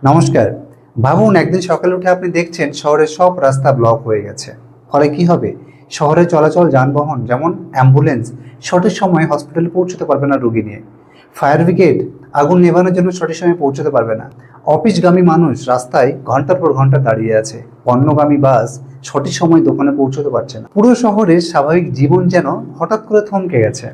নমস্কার। ভাবুন একদিন সকালে উঠে আপনি দেখছেন শহরের সব রাস্তা ব্লক হয়ে গেছে। ফলে কি হবে? শহরে চলাচল যানবাহন যেমন অ্যাম্বুলেন্স সঠিক সময়ে হসপিটালে পৌঁছতে পারবে না রোগী নিয়ে। ফায়ার ব্রিগেড আগুন নেভানোর জন্য সঠিক সময়ে পৌঁছতে পারবে না। অফিসগামী মানুষ রাস্তায় ঘন্টার পর ঘন্টা দাঁড়িয়ে আছে। পণ্যগামী বাস সঠিক সময়ে দোকানে পৌঁছতে পারছে না। পুরো শহরের স্বাভাবিক জীবন যেন হঠাৎ করে থমকে গেছে।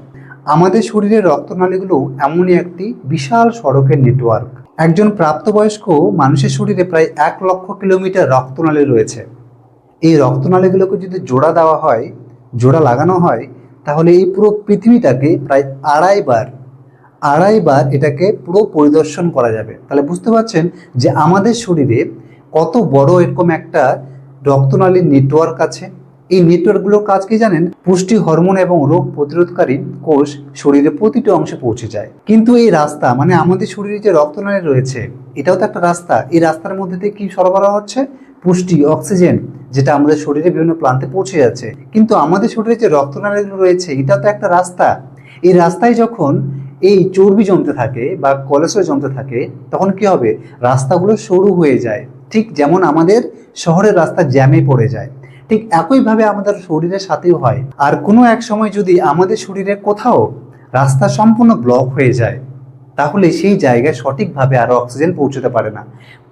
আমাদের শরীরের রক্তনালীগুলো এমনই একটি বিশাল সড়কের নেটওয়ার্ক। একজন প্রাপ্তবয়স্ক মানুষের শরীরে প্রায় 1,00,000 কিলোমিটার রক্তনালী রয়েছে। এই রক্তনালীগুলোকে যদি জোড়া দেওয়া হয়, জোড়া লাগানো হয়, তাহলে এই পুরো পৃথিবীটাকে প্রায় আড়াইবার এটাকে পুরো পরিদর্শন করা যাবে। তাহলে বুঝতে পারছেন যে আমাদের শরীরে কত বড় এরকম একটা রক্তনালীর নেটওয়ার্ক আছে। এই নেটওয়ার্কগুলোর কাজ কি জানেন? পুষ্টি, হরমোন এবং রোগ প্রতিরোধকারী কোষ শরীরের প্রতিটি অংশে পৌঁছে যায়। কিন্তু এই রাস্তা মানে আমাদের শরীরে যে রক্তনালী রয়েছে, এটাও তো একটা রাস্তা। এই রাস্তার মধ্যে দিয়ে কি সরবরাহ হচ্ছে? পুষ্টি, অক্সিজেন, যেটা আমাদের শরীরে বিভিন্ন প্রান্তে পৌঁছে যাচ্ছে। কিন্তু আমাদের শরীরে যে রক্তনালীগুলো রয়েছে, এটাও তো একটা রাস্তা। এই রাস্তায় যখন এই চর্বি জমতে থাকে বা কোলেস্টেরল জমতে থাকে, তখন কি হবে? রাস্তাগুলো সরু হয়ে যায়। ঠিক যেমন আমাদের শহরের রাস্তা জ্যামে পড়ে যায়, ঠিক একইভাবে আমাদের শরীরের সাথেও হয়। আর কোনো এক সময় যদি আমাদের শরীরে কোথাও রাস্তা সম্পূর্ণ ব্লক হয়ে যায়, তাহলে সেই জায়গায় সঠিকভাবে আর অক্সিজেন পৌঁছতে পারে না,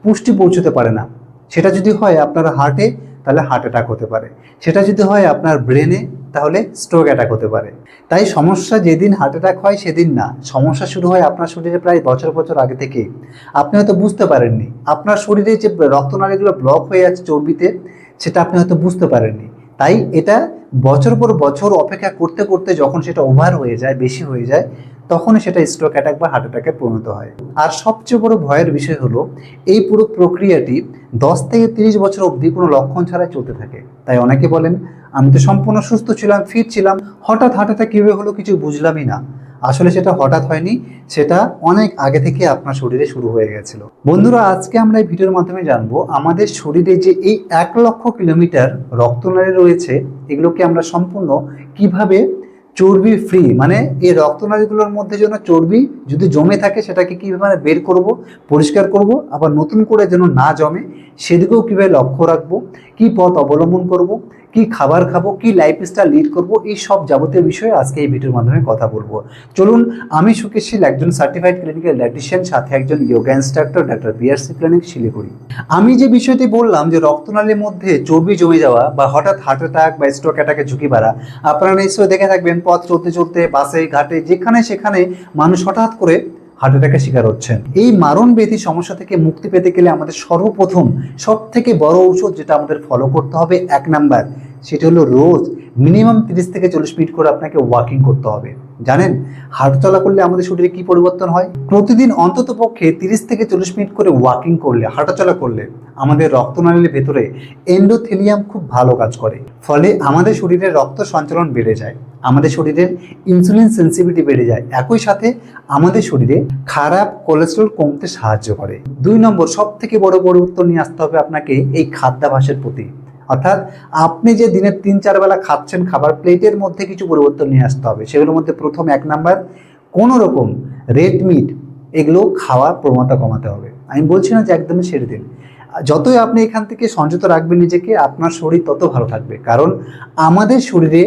পুষ্টি পৌঁছতে পারে না। সেটা যদি হয় আপনার হার্টে, তাহলে হার্ট অ্যাটাক হতে পারে। সেটা যদি হয় আপনার ব্রেনে, তাহলে স্ট্রোক অ্যাটাক হতে পারে। তাই সমস্যা যেদিন হার্ট অ্যাটাক হয় সেদিন না, সমস্যা শুরু হয় আপনার শরীরে প্রায় বছর বছর আগে থেকে। আপনি হয়তো বুঝতে পারেননি আপনার শরীরে যে রক্তনালীগুলো ব্লক হয়ে আছে চর্বিতে, সেটা আপনি হয়তো বুঝতে পারেননি। তাই এটা বছর পর বছর অপেক্ষা করতে করতে যখন সেটা ওভার হয়ে যায়, বেশি হয়ে যায়, তখনই সেটা স্ট্রোক অ্যাটাক বা হার্ট অ্যাটাকে পরিণত হয়। আর সবচেয়ে বড় ভয়ের বিষয় হলো এই পুরো প্রক্রিয়াটি 10 থেকে 30 বছর অবধি কোনো লক্ষণ ছাড়াই চলতে থাকে। তাই অনেকে বলেন, আমি তো সম্পূর্ণ সুস্থ ছিলাম, ফিট ছিলাম, হঠাৎ হার্ট অ্যাটাক কীভাবে হলো কিছু বুঝলামই না। আসলে সেটা হঠাৎ হয়নি, সেটা অনেক আগে থেকে আপনার শরীরে শুরু হয়ে গেছিল। বন্ধুরা, আজকে আমরা এই ভিডিওর মাধ্যমে জানবো আমাদের শরীরে যে এই 1,00,000 কিলোমিটার রক্তনালী রয়েছে, এগুলোকে আমরা সম্পূর্ণ কিভাবে চর্বি ফ্রি, মানে এই রক্তনালীগুলোর মধ্যে যেন চর্বি যদি জমে থাকে সেটাকে কিভাবে বের করব, পরিষ্কার করব, আবার নতুন করে যেন না জমে সেদিকেও কিভাবে লক্ষ্য রাখবো, কি পথ অবলম্বন করব, কি খাবার খাবো, কি লাইফস্টাইল লিড করব, এই সব যাবতীয় বিষয়ে আজকে এই ভিডিওর মাধ্যমে কথা বলবো। চলুন, আমি সুকেশ শীল, একজন সার্টিফাইড ক্লিনিক্যাল ডায়েটিশিয়ান, সাথে একজন yoga instructor, doctor BRC clinic, Siliguri. আমি যে বিষয়টি বললাম যে রক্তনালীর মধ্যে চর্বি জমে যাওয়া বা হঠাৎ হার্ট অ্যাটাক বা স্ট্রোক অ্যাটাকের ঝুঁকি বাড়া, আপনারা নিশ্চয়ই দেখে থাকবেন পথ চলতে চলতে বাসে ঘাটে যেখানে সেখানে মানুষ হঠাৎ করে হার্ট অ্যাটাকের শিকার হচ্ছেন। এই মারণ ব্যাধি সমস্যা থেকে মুক্তি পেতে গেলে আমাদের সর্বপ্রথম সব থেকে বড় ঔষধ যেটা আমাদের ফলো করতে হবে, 1 নাম্বার, সেটা হলো রোজ মিনিমাম 30 থেকে 40 মিনিট করে আপনাকে ওয়াকিং করতে হবে। জানেন হাঁটাচলা করলে আমাদের শরীরে কি পরিবর্তন হয়? প্রতিদিন অন্তত পক্ষে 30 থেকে 40 মিনিট করে ওয়াকিং করলে, হাঁটাচলা করলে আমাদের রক্তনালীর ভেতরে এন্ডোথেলিয়াম খুব ভালো কাজ করে। ফলে আমাদের শরীরে রক্ত সঞ্চালন বেড়ে যায়, আমাদের শরীরের ইনসুলিন সেন্সিটিভিটি বেড়ে যায়, একই সাথে আমাদের শরীরে খারাপ কোলেস্টেরল কমতে সাহায্য করে। 2 নম্বর, সব থেকে বড় পরিবর্তন নিয়ে আসতে হবে আপনাকে এই খাদ্যাভ্যাসের প্রতি। অর্থাৎ আপনি যে দিনের 3-4 বেলা খাচ্ছেন, খাবার প্লেটের মধ্যে কিছু পরিবর্তন নিয়ে আসতে হবে। সেগুলোর মধ্যে প্রথম 1 নাম্বার, কোনো রকম রেড মিট এগুলো খাওয়ার প্রবণতা কমাতে হবে। আমি বলছি না যে একদমই ছেড়ে দিন, যতই আপনি এখান থেকে সংযত রাখবেন নিজেকে, আপনার শরীর তত ভালো থাকবে। কারণ আমাদের শরীরে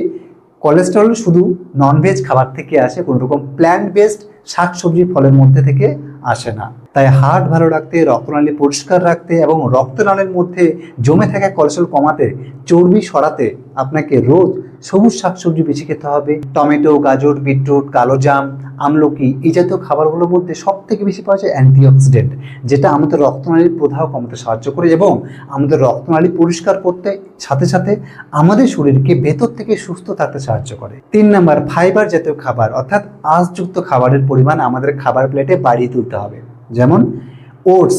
কোলেস্টেরল শুধু ননভেজ খাবার থেকে আসে, কোনো রকম প্ল্যান্ট বেসড শাকসবজি ফলের মধ্যে থেকে আসে না। তাই হার্ট ভালো রাখতে, রক্তনালী পরিষ্কার রাখতে এবং রক্তনালীর মধ্যে জমে থাকা কোলেস্টেরল কমাতে, চর্বি সরাতে আপনাকে রোজ সবুজ শাকসবজি বেশি খেতে হবে। টমেটো, গাজর, বিটরুট, কালো জাম, আমলকি, এই জাতীয় খাবারগুলোর মধ্যে সব থেকে বেশি পাওয়া যায় অ্যান্টিঅক্সিডেন্ট, যেটা আমাদের রক্তনালীর প্রদাহ কমাতে সাহায্য করে এবং আমাদের রক্তনালী পরিষ্কার করতে, সাথে সাথে আমাদের শরীরকে ভেতর থেকে সুস্থ থাকতে সাহায্য করে। 3 নাম্বার, ফাইবার জাতীয় খাবার অর্থাৎ আঁশযুক্ত খাবারের পরিমাণ আমাদের খাবার প্লেটে বাড়িয়ে তুলতে হবে। যেমন ওটস,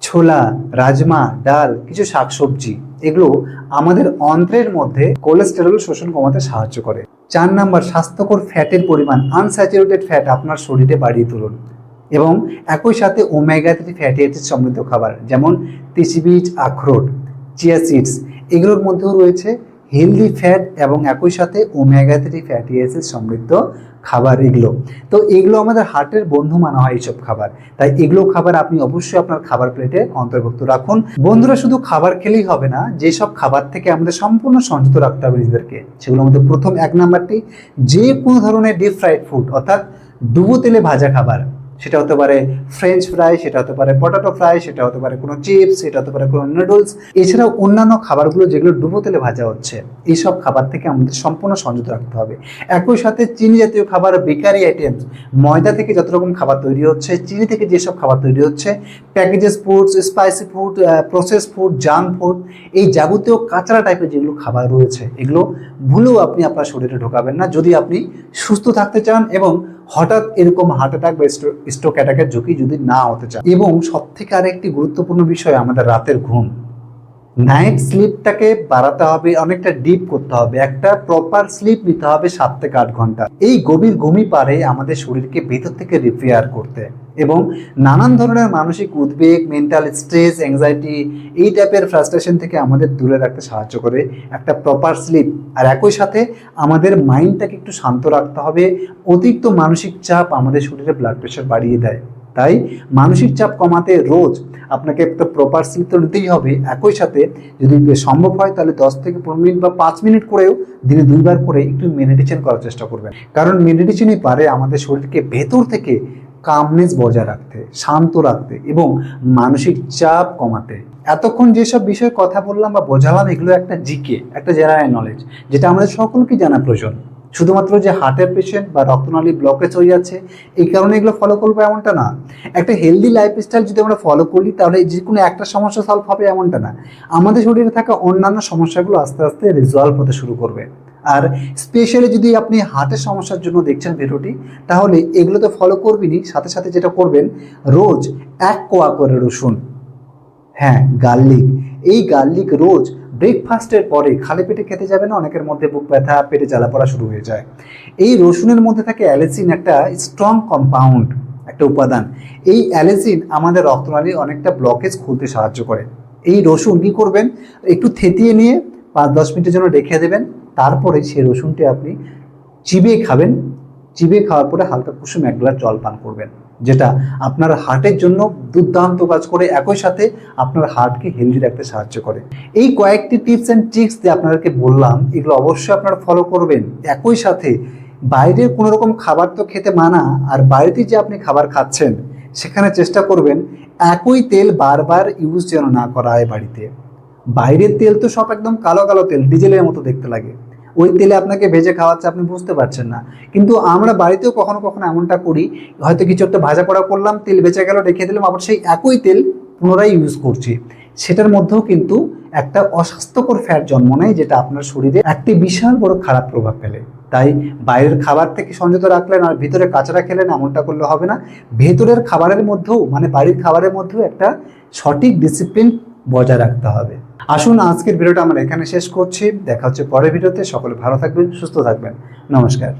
ছোলা, রাজমা, ডাল, কিছু শাকসবজি, এগুলো আমাদের অন্ত্রের মধ্যে কোলেস্টেরল শোষণ কমাতে সাহায্য করে। 4 নাম্বার, স্বাস্থ্যকর ফ্যাটের পরিমাণ, আনস্যাচুরেটেড ফ্যাট আপনার শরীরে বাড়িয়ে তুলুন এবং একই সাথে ওমেগা 3 ফ্যাটি অ্যাসিড সমৃদ্ধ খাবার যেমন তিসি বীজ, আখরোট, চিয়া সিডস, এগুলোর মধ্যেও রয়েছে হেলদি ফ্যাট এবং একই সাথে ওমেগা 3 ফ্যাটি অ্যাসিড সমৃদ্ধ খাবার এগুলো। তো এগুলো আমাদের হার্টের বন্ধু মানা হয় এইসব খাবার, তাই এগুলো খাবার আপনি অবশ্যই আপনার খাবার প্লেটে অন্তর্ভুক্ত রাখুন। বন্ধুরা, শুধু খাবার খেলেই হবে না, যেসব খাবার থেকে আমাদের সম্পূর্ণ সংযত রাখতে হবে নিজেদেরকে, সেগুলোর মধ্যে প্রথম 1 নাম্বারটি, যে কোনো ধরনের ডিপ ফ্রাইড ফুড অর্থাৎ ডুবো তেলে ভাজা খাবার, সেটা হতে পারে ফ্রেঞ্চ ফ্রাই, সেটা হতে পারে পটাটো ফ্রাই, সেটা হতে পারে কোনো চিপস, সেটা হতে পারে কোনো নুডলস, এছাড়াও অন্যান্য খাবারগুলো যেগুলো ডুবো তেলে ভাজা হচ্ছে, এইসব খাবার থেকে আমাদের সম্পূর্ণ সংযত রাখতে হবে। একই সাথে চিনি জাতীয় খাবার, বেকারি আইটেমস, ময়দা থেকে যত রকম খাবার তৈরি হচ্ছে, চিনি থেকে যেসব খাবার তৈরি হচ্ছে, packages foods, spicy food, process food, junk food, এই যাবতীয় কাঁচরা টাইপের যেগুলো খাবার রয়েছে, এগুলো ভুলেও আপনি আপনার শরীরে ঢোকাবেন না যদি আপনি সুস্থ থাকতে চান এবং হঠাৎ এরকম হার্ট অ্যাটাক বা স্ট্রোক অ্যাটাকের ঝুঁকি যদি না হতে চান। এবং সব থেকে আরেকটি গুরুত্বপূর্ণ বিষয় আমাদের রাতের ঘুম। নাইট স্লিপটাকে বাড়াতে হবে, অনেকটা ডিপ করতে হবে, একটা প্রপার স্লিপ নিতে হবে 7 থেকে 8 ঘন্টা। এই গভীর ঘুমই পারে আমাদের শরীরকে ভেতর থেকে রিপেয়ার করতে এবং নানান ধরনের মানসিক উদ্বেগ, মেন্টাল স্ট্রেস, অ্যাংজাইটি, এই টাইপের ফ্রাস্ট্রেশন থেকে আমাদের দূরে রাখতে সাহায্য করে একটা প্রপার স্লিপ। আর একই সাথে আমাদের মাইন্ডটাকে একটু শান্ত রাখতে হবে। অতিরিক্ত মানসিক চাপ আমাদের শরীরে ব্লাড প্রেশার বাড়িয়ে দেয়, তাই মানসিক চাপ কমাতে রোজ আপনাকে একটা প্রপার স্লিপ তো নিতেই হবে। একই সাথে যদি সম্ভব হয় তাহলে 10 থেকে 15 মিনিট বা 5 মিনিট করেও দিনে 2 বার করে একটু মেডিটেশন করার চেষ্টা করবেন, কারণ মেডিটেশনই পারে আমাদের শরীরকে ভেতর থেকে কামনেস বজায় রাখতে, শান্ত রাখতে এবং মানসিক চাপ কমাতে। এতক্ষণ যেসব বিষয়ে কথা বললাম বা বোঝালাম, এগুলো একটা জিকে, একটা জেনারেল নলেজ, যেটা আমাদের সকলকে জানা প্রয়োজন। শুধুমাত্র যে হার্টের পেশেন্ট বা রক্তনালী ব্লকেজ হয়ে যাচ্ছে এই কারণে এগুলো ফলো করবো এমনটা না। একটা হেলদি লাইফস্টাইল যদি আমরা ফলো করি তাহলে যে কোনো একটা সমস্যা সলভ হবে এমনটা না, আমাদের শরীরে থাকা অন্যান্য সমস্যাগুলো আস্তে আস্তে রিজলভ হতে শুরু করবে। আর স্পেশালি যদি আপনি হার্টের সমস্যার জন্য দেখছেন ভিডিওটি, তাহলে এগুলো তো ফলো করবেনই, সাথে সাথে যেটা করবেন, রোজ 1 কোয়া করে রসুন, হ্যাঁ গার্লিক, এই গার্লিক রোজ ব্রেকফাস্টের পরে খালি পেটে খেতে যাবে না, অনেকের মধ্যে বুক ব্যথা, পেটে জ্বালা পড়া শুরু হয়ে যায়। এই রসুনের মধ্যে থাকে অ্যালিসিন, একটা স্ট্রং কম্পাউন্ড, একটা উপাদান। এই অ্যালিসিন আমাদের রক্তনালীর অনেকটা ব্লকেজ খুলতে সাহায্য করে। এই রসুন কি করবেন, একটু থেতিয়ে নিয়ে 5-10 মিনিটের জন্য রেখে দেবেন, তারপরে সেই রসুনটি আপনি চিবিয়ে খাবেন। চিবিয়ে খাওয়ার পরে হালকা কুসুম 1 গ্লাস জল পান করবেন, যেটা আপনার হার্টের জন্য দুর্দান্ত কাজ করে, একই সাথে আপনার হার্টকে হেলদি রাখতে সাহায্য করে। এই কয়েকটি টিপস অ্যান্ড ট্রিক্স যে আপনাদেরকে বললাম, এগুলো অবশ্যই আপনারা ফলো করবেন। একই সাথে বাইরের কোনো রকম খাবার তো খেতে মানা, আর বাড়িতে যে আপনি খাবার খাচ্ছেন সেখানে চেষ্টা করবেন একই তেল বারবার ইউজ যেন না করা হয় বাড়িতে। বাইরের তেল তো সব একদম কালো কালো তেল, ডিজেলের মতো দেখতে লাগে, ওই তেলে আপনাকে ভেজে খাওয়াচ্ছে, আপনি বুঝতে পারছেন না। কিন্তু আমরা বাড়িতেও কখনো কখনো এমনটা করি, হয়তো কিছু একটা ভাজা পোড়া করলাম, তেল বেঁচে গেল, রেখে দিলাম, আবার সেই একই তেল পুনরায় ইউজ করছি। সেটার মধ্যেও কিন্তু একটা অস্বাস্থ্যকর ফ্যাট জন্ম নেয়, যেটা আপনার শরীরে একটি বিশাল বড় খারাপ প্রভাব ফেলে। তাই বাইরের খাবার থেকে সংযত রাখলেন আর ভিতরে কাঁচরা খেলেন এমনটা করলে হবে না। ভেতরের খাবারের মধ্যেও, মানে বাড়ির খাবারের মধ্যেও একটা সঠিক ডিসিপ্লিন বজায় রাখতে হবে। আসুন আজকের ভিডিওটা আমরা এখানে শেষ করছি, দেখা হচ্ছে পরের ভিডিওতে। সকলে ভালো থাকবেন, সুস্থ থাকবেন, নমস্কার।